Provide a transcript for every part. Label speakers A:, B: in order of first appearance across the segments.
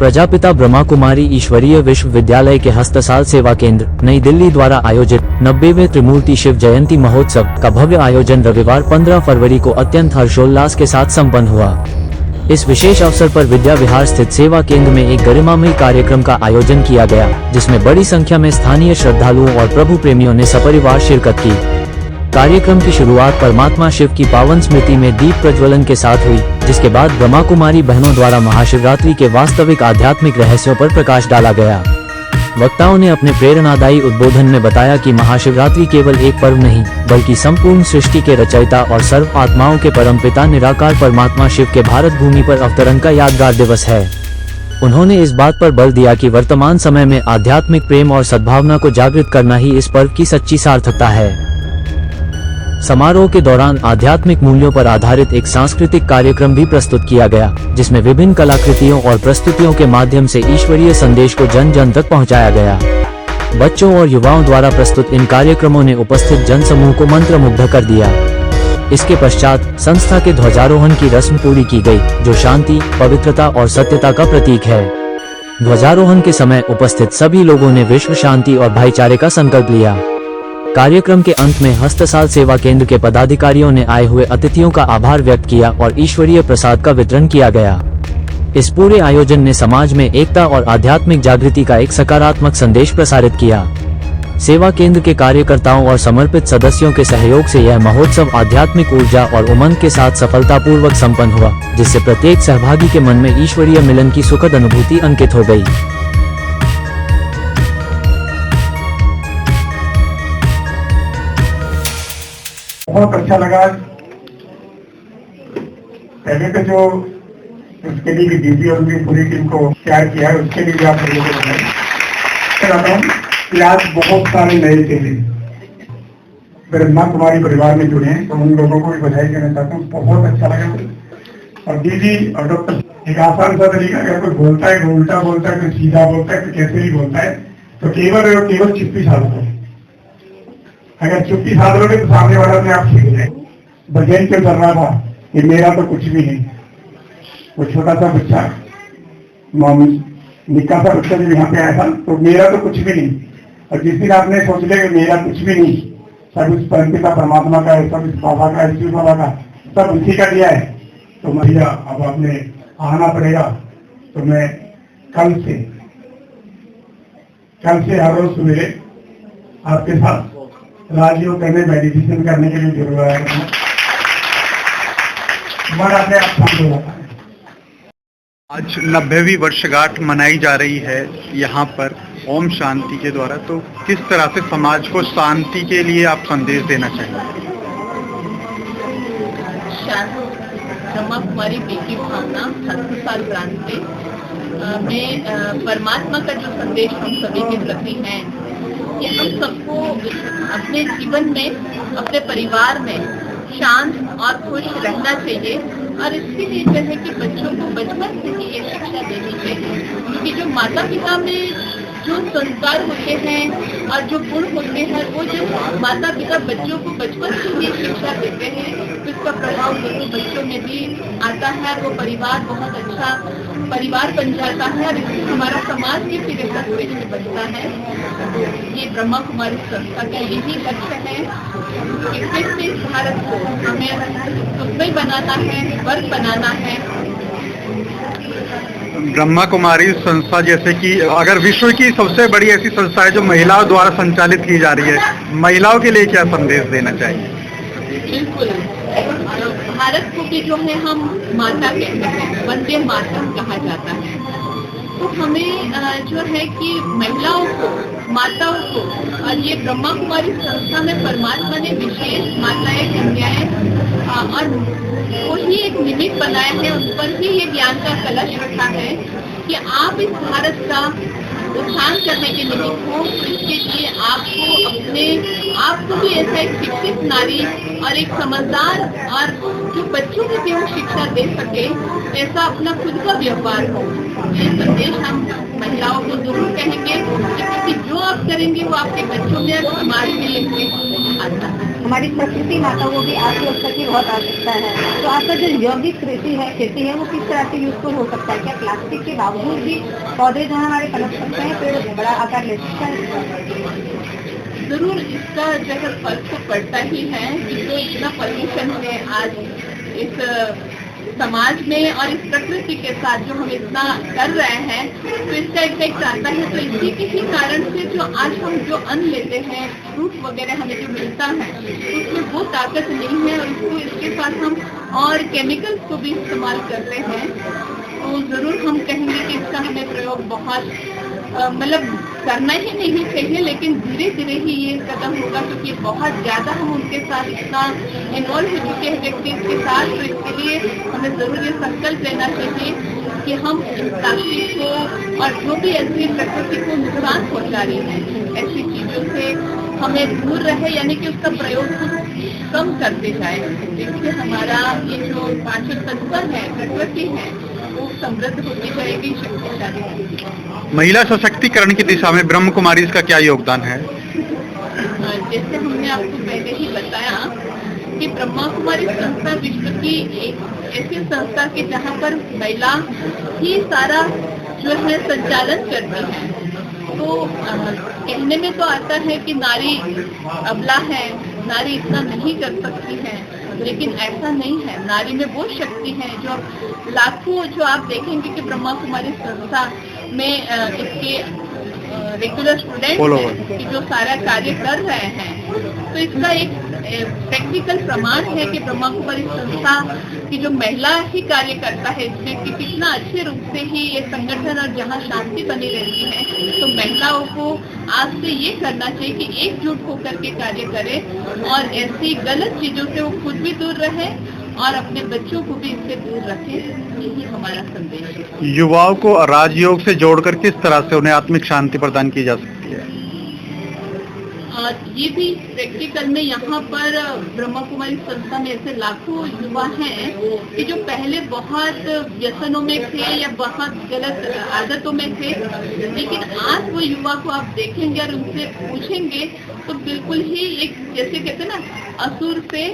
A: प्रजापिता ब्रह्मा कुमारी ईश्वरीय विश्वविद्यालय के हस्तसाल सेवा केंद्र नई दिल्ली द्वारा आयोजित 90वें त्रिमूर्ति शिव जयंती महोत्सव का भव्य आयोजन रविवार 15 फरवरी को अत्यंत हर्षोल्लास के साथ संपन्न हुआ। इस विशेष अवसर पर विद्या विहार स्थित सेवा केंद्र में एक गरिमामयी कार्यक्रम का आयोजन किया गया, जिसमें बड़ी संख्या में स्थानीय श्रद्धालुओं और प्रभु प्रेमियों ने सपरिवार शिरकत की। कार्यक्रम की शुरुआत परमात्मा शिव की पावन स्मृति में दीप प्रज्वलन के साथ हुई, जिसके बाद ब्रह्मा कुमारी बहनों द्वारा महाशिवरात्रि के वास्तविक आध्यात्मिक रहस्यों पर प्रकाश डाला गया। वक्ताओं ने अपने प्रेरणादायी उद्बोधन में बताया कि महाशिवरात्रि केवल एक पर्व नहीं, बल्कि संपूर्ण सृष्टि के रचयिता और सर्व आत्माओं के परमपिता निराकार परमात्मा शिव के भारत भूमि पर अवतरण का यादगार दिवस है। उन्होंने इस बात पर बल दिया कि वर्तमान समय में आध्यात्मिक प्रेम और सद्भावना को जागृत करना ही इस पर्व की सच्ची सार्थकता है। समारोह के दौरान आध्यात्मिक मूल्यों पर आधारित एक सांस्कृतिक कार्यक्रम भी प्रस्तुत किया गया, जिसमें विभिन्न कलाकृतियों और प्रस्तुतियों के माध्यम से ईश्वरीय संदेश को जन जन तक पहुंचाया गया। बच्चों और युवाओं द्वारा प्रस्तुत इन कार्यक्रमों ने उपस्थित जन समूह को मंत्रमुग्ध कर दिया। इसके पश्चात संस्था के ध्वजारोहण की रस्म पूरी की गई, जो शांति, पवित्रता और सत्यता का प्रतीक है। ध्वजारोहण के समय उपस्थित सभी लोगों ने विश्व शांति और भाईचारे का संकल्प लिया। कार्यक्रम के अंत में हस्तसाल सेवा केंद्र के पदाधिकारियों ने आए हुए अतिथियों का आभार व्यक्त किया और ईश्वरीय प्रसाद का वितरण किया गया। इस पूरे आयोजन ने समाज में एकता और आध्यात्मिक जागृति का एक सकारात्मक संदेश प्रसारित किया। सेवा केंद्र के कार्यकर्ताओं और समर्पित सदस्यों के सहयोग से यह महोत्सव आध्यात्मिक ऊर्जा और उमंग के साथ सफलतापूर्वक संपन्न हुआ, जिससे प्रत्येक सहभागी के मन में ईश्वरीय मिलन की सुखद अनुभूति अंकित हो गई।
B: बहुत अच्छा लगा। पहले तो जो उसके लिए डीजी और उनकी पूरी टीम को तैयार किया है, उसके लिए भी आप लोगों को बताएं कि आज बहुत सारे नए चेहरे ब्रह्मा कुमारी परिवार में जुड़े हैं, तो उन लोगों को भी बधाई देना चाहता हूँ। बहुत अच्छा लगा। और दीदी और डॉक्टर एक आसान सा तरीका, अगर कोई बोलता है, उल्टा बोलता है, कोई सीधा बोलता है, कोई कैसे भी बोलता है, तो केवल चुप्पी साधो। अगर चुप्पी साध लोगे तो सामने वाला अपने आप सीख जाए। भजन क्यों कर रहा था कि मेरा तो कुछ भी नहीं। वो छोटा सा बच्चा, निक्का सा बच्चा जब यहाँ पे आया था, तो मेरा तो कुछ भी नहीं। और जिस दिन आपने सोच लिया कि मेरा कुछ भी नहीं, सब इस परमपिता परमात्मा का है, सब इस बाबा का है, शिव बाबा का, सब उसी का दिया है, तो भैया अब आपने आना पड़ेगा। तो मैं कल से हर रोज सवेरे आपके साथ राजयोग करने, मेडिटेशन करने के लिए जरूर आया हूँ। मन अपने आप शांत हो जाता है।
C: आज 90वीं वर्षगांठ मनाई जा रही है यहाँ पर ओम शांति के द्वारा, तो किस तरह से समाज को शांति के लिए आप संदेश देना चाहिए?
D: ब्रह्मा कुमारी की भावना 7 साल क्रांति में परमात्मा का जो संदेश हम सभी के प्रति है, कि हम सबको अपने जीवन में, अपने परिवार में शांत और खुश रहना चाहिए। और इसके लिए जो है कि बच्चों को बचपन से ही ये शिक्षा देनी चाहिए, क्योंकि जो माता पिता में जो संस्कार होते हैं और जो गुण होते हैं, वो जब माता पिता बच्चों को बचपन से ही शिक्षा देते हैं, तो इसका प्रभाव जरूर बच्चों में भी आता है। वो परिवार बहुत अच्छा परिवार बन जाता है और इससे हमारा समाज भी फिर एक अच्छे से बनता है। ये ब्रह्मा कुमारी संस्था का यही लक्ष्य है कि फिर से इस भारत को हमें सुखमय बनाना है, वर्ग बनाना है।
C: ब्रह्मा कुमारी संस्था जैसे कि अगर विश्व की सबसे बड़ी ऐसी संस्था है जो महिलाओं द्वारा संचालित की जा रही है, महिलाओं के लिए क्या संदेश देना चाहिए?
D: बिल्कुल, भारत को भी जो है हम माता कहते हैं, वंदे मातरम कहा जाता है। तो हमें जो है कि महिलाओं को, माताओं को, और ये ब्रह्मा कुमारी संस्था में परमात्मा ने विशेष माताएं, कन्याएं और वही एक निमित्त बनाए हैं, उन पर भी ये ज्ञान का कलश रखा है कि आप इस भारत का उत्थान करने के निमित्त हो। इसके लिए आपको अपने आप को भी ऐसा एक शिक्षित नारी और एक समझदार और जो बच्चों को भी वो शिक्षा दे सके, ऐसा अपना खुद का व्यवहार हो। ये संदेश हम महिलाओं को जरूर कहेंगे, क्योंकि जो आप करेंगे वो आपके बच्चों में और समाज में लेके आता है।
E: हमारी प्रकृति माता को भी आत्मरक्षा की बहुत आवश्यकता है। तो आपका जो जैविक खेती है वो किस तरह से यूजफुल हो सकता है? क्या प्लास्टिक के बावजूद भी पौधे जो हमारे पनप सकते हैं, पेड़ बड़ा आकार ले सकता है?
D: जरूर इसका जो है फर्क तो पड़ता ही है कि जो इतना पॉल्यूशन है आज इस समाज में और इस प्रकृति के साथ जो हम इतना कर रहे हैं, तो इसका इफेक्ट आता है। तो इसी के ही कारण से जो आज हम जो अन्न लेते हैं, फ्रूट वगैरह हमें जो मिलता है, उसमें वो ताकत नहीं है और इसके साथ हम और केमिकल्स को भी इस्तेमाल कर रहे हैं। तो जरूर हम कहेंगे कि इसका हमें प्रयोग बहुत मतलब करना ही नहीं चाहिए, लेकिन धीरे धीरे ही ये कदम होगा, क्योंकि बहुत ज़्यादा हम उनके साथ इतना इन्वॉल्व हो चुके हैं व्यक्ति के साथ। तो इसके लिए हमें ज़रूर ये संकल्प लेना चाहिए कि हम इन प्लास्टिक को और जो भी ऐसी प्रकृति को नुकसान पहुँचा रही है ऐसी चीज़ों से हमें दूर रहे, यानी कि उसका प्रयोग कुछ कम करते जाए। इससे हमारा ये जो पांचों तत्व है, प्रकृति है, वो समृद्ध होती जाएगी, शक्तिशाली होगी।
C: महिला सशक्तिकरण की दिशा में ब्रह्म कुमारी इसका क्या योगदान है?
D: जैसे हमने आपको पहले ही बताया कि ब्रह्मा कुमारी संस्था विश्व की एक ऐसी संस्था की जहाँ पर महिला ही सारा जो है संचालन करती है। तो कहने में तो आता है कि नारी अबला है, नारी इतना नहीं कर सकती है, लेकिन ऐसा नहीं है। नारी में वो शक्ति है जो लाखों, जो आप देखेंगे कि ब्रह्मा कुमारी संस्था में इसके रेगुलर स्टूडेंट हैं कि जो सारा कार्य कर रहे हैं। तो इसका एक प्रैक्टिकल प्रमाण है कि ब्रह्मा कुमारी संस्था की जो महिला ही कार्य करता है इसमें कि कितना अच्छे रूप से ही ये संगठन और जहाँ शांति बनी रहती है। तो महिलाओं को आज से ये करना चाहिए कि एकजुट होकर के कार्य करें और ऐसी गलत चीजों से वो खुद भी दूर रहे और अपने बच्चों को भी इससे दूर रखें। यही हमारा संदेश है।
C: युवाओं को राजयोग से जोड़कर किस तरह से उन्हें आत्मिक शांति प्रदान की जा सकती है?
D: और ये भी प्रैक्टिकल में यहाँ पर ब्रह्मा कुमारी संस्था में ऐसे लाखों युवा हैं कि जो पहले बहुत व्यसनों में थे या बहुत गलत आदतों में थे, लेकिन आज वो युवा को आप देखेंगे और उनसे पूछेंगे तो बिल्कुल ही एक, जैसे कहते हैं ना, असुर से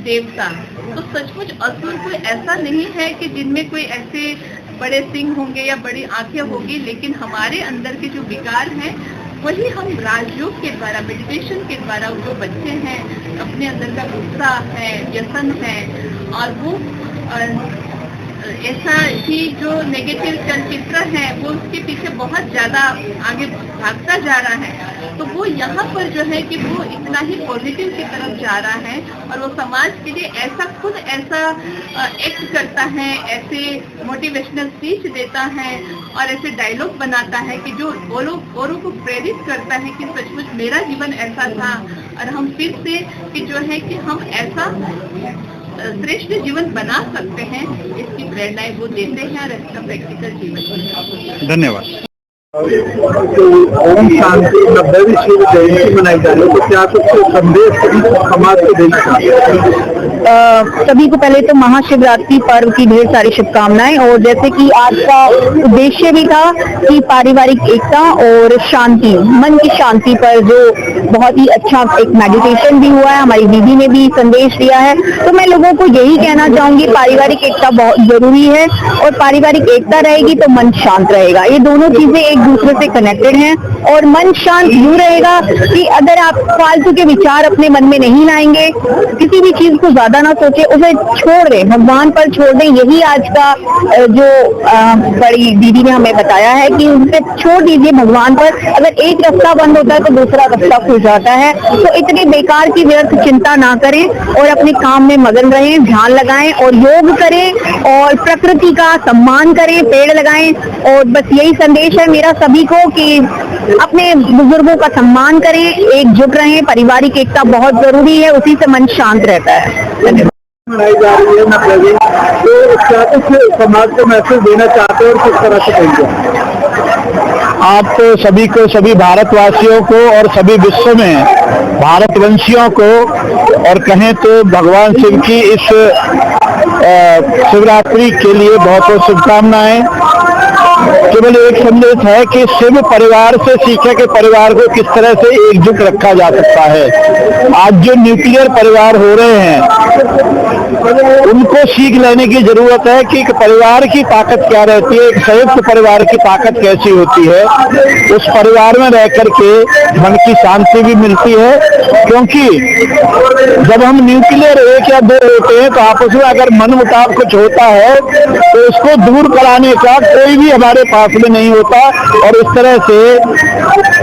D: देवता। तो सचमुच असुर कोई ऐसा नहीं है कि जिनमें कोई ऐसे बड़े सिंह होंगे या बड़ी आंखें होगी, लेकिन हमारे अंदर के जो विकार हैं वही हम राजयोग के द्वारा, मेडिटेशन के द्वारा, जो बच्चे हैं अपने अंदर का गुस्सा है, व्यसन है और वो ऐसा ही जो नेगेटिव चलचित्र है वो उसके पीछे बहुत ज्यादा आगे भागता जा रहा है। तो वो यहाँ पर जो है कि वो इतना ही पॉजिटिव की तरफ जा रहा है और वो समाज के लिए ऐसा खुद ऐसा एक्ट करता है, ऐसे मोटिवेशनल स्पीच देता है और ऐसे डायलॉग बनाता है कि जो औरों को प्रेरित करता है कि सचमुच मेरा जीवन ऐसा था और हम फिर से कि जो है कि हम ऐसा श्रेष्ठ जीवन बना सकते हैं, इसकी प्रेरणाएं वो देते हैं और इसका प्रैक्टिकल जीवन।
C: धन्यवाद।
F: ओम शांति 90वीं शिव जयंती मनाई जा रही है, तो क्या कुछ संदेश समाज को देना चाहिए?
E: सभी को पहले तो महाशिवरात्रि पर्व की ढेर सारी शुभकामनाएं। और जैसे कि आज का उद्देश्य भी था कि पारिवारिक एकता और शांति, मन की शांति पर जो बहुत ही अच्छा एक मेडिटेशन भी हुआ है, हमारी दीदी ने भी संदेश दिया है। तो मैं लोगों को यही कहना चाहूंगी, पारिवारिक एकता बहुत जरूरी है और पारिवारिक एकता रहेगी तो मन शांत रहेगा। ये दोनों चीजें एक दूसरे से कनेक्टेड हैं और मन शांत यूं रहेगा कि अगर आप फालतू के विचार अपने मन में नहीं लाएंगे, किसी भी चीज को ज्यादा ना सोचे, उसे छोड़ दें, भगवान पर छोड़ दें। यही आज का जो बड़ी दीदी ने हमें बताया है कि उसे छोड़ दीजिए भगवान पर। अगर एक रास्ता बंद होता है तो दूसरा रास्ता खुल जाता है। तो इतनी बेकार की व्यर्थ चिंता ना करें और अपने काम में मगन रहें, ध्यान लगाएं और योग करें और प्रकृति का सम्मान करें, पेड़ लगाएं। और बस यही संदेश है मेरा सभी को कि अपने बुजुर्गों का सम्मान करें, एकजुट रहें। पारिवारिक एकता बहुत जरूरी है, उसी से मन शांत रहता है।
F: मनाई जा रही है 90वीं, तो क्या कुछ समाज को मैसेज देना चाहते हैं और किस तरह से कहेंगे?
G: आप तो सभी को, सभी भारतवासियों को और सभी विश्व में भारतवंशियों को और कहें तो भगवान शिव की इस शिवरात्रि के लिए बहुत बहुत शुभकामनाएं। केवल एक संदेश है कि शिव परिवार से सीखे कि परिवार को किस तरह से एकजुट रखा जा सकता है। आज जो न्यूक्लियर परिवार हो रहे हैं उनको सीख लेने की जरूरत है कि एक परिवार की ताकत क्या रहती है, एक संयुक्त परिवार की ताकत कैसी होती है। उस परिवार में रह करके मन की शांति भी मिलती है, क्योंकि जब हम न्यूक्लियर एक या दो होते हैं तो आपस में अगर मन मुटाव कुछ होता है तो उसको दूर कराने का कोई भी हमारे पास में नहीं होता और इस तरह से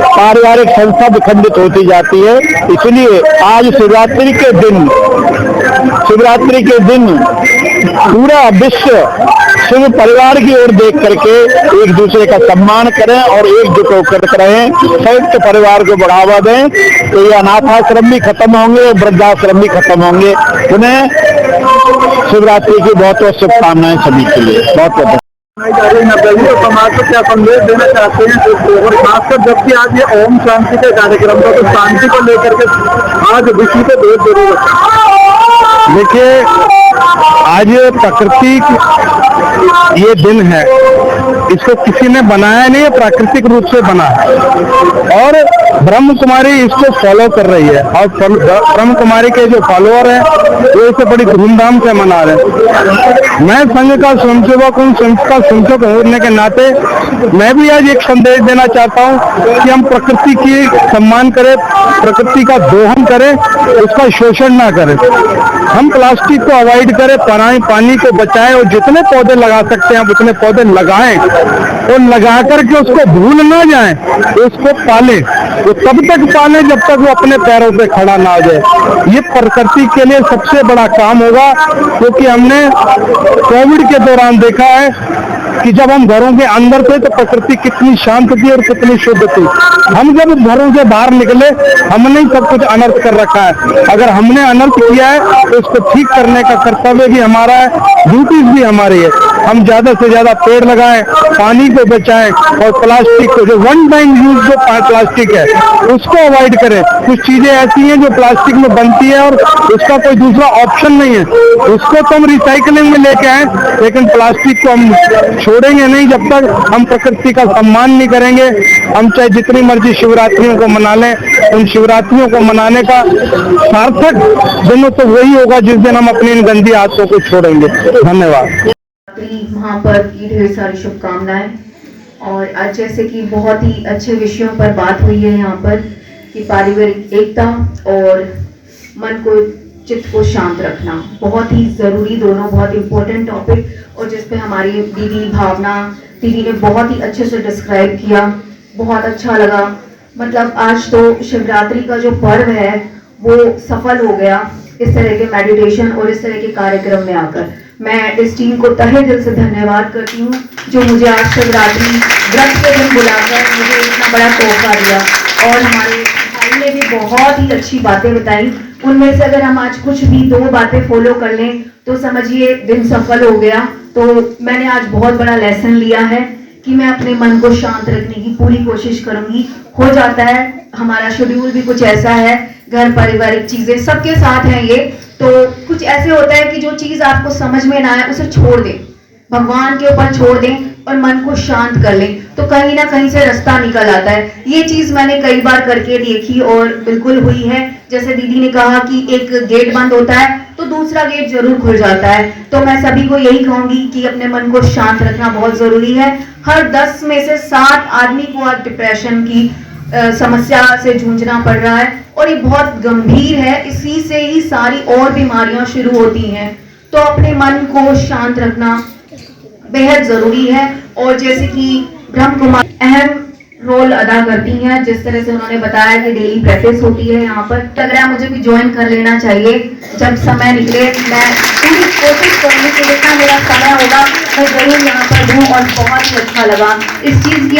G: पारिवारिक संस्था विखंडित होती जाती है। इसलिए आज शिवरात्रि के दिन पूरा विश्व शिव परिवार की ओर देख करके एक दूसरे का सम्मान करें और एकजुट होकर रहें, संयुक्त परिवार को बढ़ावा दें, तो ये अनाथाश्रम भी खत्म होंगे, वृद्धाश्रम भी खत्म होंगे। उन्हें शिवरात्रि की बहुत बहुत शुभकामनाएं सभी के लिए। बहुत बहुत
F: तो समाज को क्या संदेश देना चाहते हैं, और खासकर जबकि आज ये ओम शांति के कार्यक्रम था, तो शांति को लेकर के आज विश्व को बहुत जरूरत है।
G: देखिए, आज प्रकृति ये दिन है, इसको किसी ने बनाया नहीं है, प्राकृतिक रूप से बना है और ब्रह्म कुमारी इसको फॉलो कर रही है और ब्रह्म कुमारी के जो फॉलोअर हैं वो इसे बड़ी धूमधाम से मना रहे हैं। मैं संघ का स्वयंसेवक हूँ, संघ का स्वयंसेवक होने के नाते मैं भी आज एक संदेश देना चाहता हूँ कि हम प्रकृति की सम्मान करें, प्रकृति का दोहन करें, उसका शोषण ना करें। हम प्लास्टिक को अवॉइड करें, पानी को बचाएं और जितने पौधे लगा सकते हैं उतने पौधे लगाएं और लगा करके उसको भूल ना जाएं, उसको पालें। वो तब तक पालें जब तक वो अपने पैरों पे खड़ा ना आ जाए। ये प्रकृति के लिए सबसे बड़ा काम होगा, क्योंकि हमने कोविड के दौरान देखा है कि जब हम घरों के अंदर थे तो प्रकृति कितनी शांत थी और कितनी शुद्ध थी। हम जब घरों से बाहर निकले हमने ही सब कुछ अनर्थ कर रखा है। अगर हमने अनर्थ किया है तो उसको ठीक करने का कर्तव्य भी हमारा है, ड्यूटीज भी हमारी है। हम ज्यादा से ज्यादा पेड़ लगाएं, पानी को बचाएं और प्लास्टिक को, जो वन टाइम यूज जो प्लास्टिक है उसको अवॉइड करें। कुछ चीजें ऐसी हैं जो प्लास्टिक में बनती है और उसका कोई दूसरा ऑप्शन नहीं है, उसको तो हम रिसाइकलिंग में लेके आए, लेकिन प्लास्टिक को हम छोड़ेंगे नहीं जब तक हम प्रकृति का सम्मान नहीं करेंगे। हम चाहे जितनी मर्जी शिवरात्रियों को मना लें, उन शिवरात्रियों को मनाने का सार्थक दिन तो वही होगा जिस दिन हम अपनी इन गंदी आदतों को छोड़ेंगे। धन्यवाद।
H: महापर्व की ढेर सारी शुभकामनाएं। और आज जैसे कि बहुत ही अच्छे विषयों पर बात हुई है यहाँ पर कि पारिवारिक एकता और मन को, चित्त को शांत रखना बहुत ही जरूरी, दोनों बहुत इंपॉर्टेंट टॉपिक, और जिसपे हमारी दीदी भावना दीदी ने बहुत ही अच्छे से डिस्क्राइब किया, बहुत अच्छा लगा। मतलब आज तो शिवरात्रि का जो पर्व है वो सफल हो गया इस तरह के मेडिटेशन और इस तरह के कार्यक्रम में आकर। मैं इस टीम को तहे दिल से धन्यवाद करती हूँ जो मुझे आज शिवरात्रि व्रत के दिन बुलाकर मुझे इतना बड़ा तोहफा दिया। और हमारे भाई ने भी बहुत ही अच्छी बातें बताई, उनमें से अगर हम आज कुछ भी 2 बातें फॉलो कर लें तो समझिए दिन सफल हो गया। तो मैंने आज बहुत बड़ा लेसन लिया है कि मैं अपने मन को शांत रखने की पूरी कोशिश करूंगी। हो जाता है हमारा शेड्यूल भी कुछ ऐसा है, घर पारिवारिक चीजें सबके साथ हैं ये, तो कुछ ऐसे होता है कि जो चीज आपको समझ में ना आए उसे छोड़ दें, भगवान के ऊपर छोड़ दें और मन को शांत कर लें, तो कहीं ना कहीं से रास्ता निकल आता है। ये चीज मैंने कई बार करके देखी और बिल्कुल हुई है। जैसे दीदी ने कहा कि एक गेट बंद होता है तो दूसरा गेट जरूर खुल जाता है। तो मैं सभी को यही कहूंगी कि अपने मन को शांत रखना बहुत जरूरी है। हर 10 में से 7 आदमी को आज डिप्रेशन की समस्या से जूझना पड़ रहा है और ये बहुत गंभीर है। इसी से ही सारी और बीमारियां शुरू होती हैं। तो अपने मन को शांत रखना बेहद जरूरी है। और जैसे कि ब्रह्म कुमारी अहम रोल अदा करती हैं, जिस तरह से उन्होंने बताया कि डेली प्रैक्टिस होती है यहाँ पर, लग रहा है मुझे भी ज्वाइन कर लेना चाहिए जब समय निकले। मैं पूरी कोशिश करूंगी कि जितना मेरा समय होगा मैं जरूर यहाँ पर दूं। और बहुत ही अच्छा लगा इस चीज की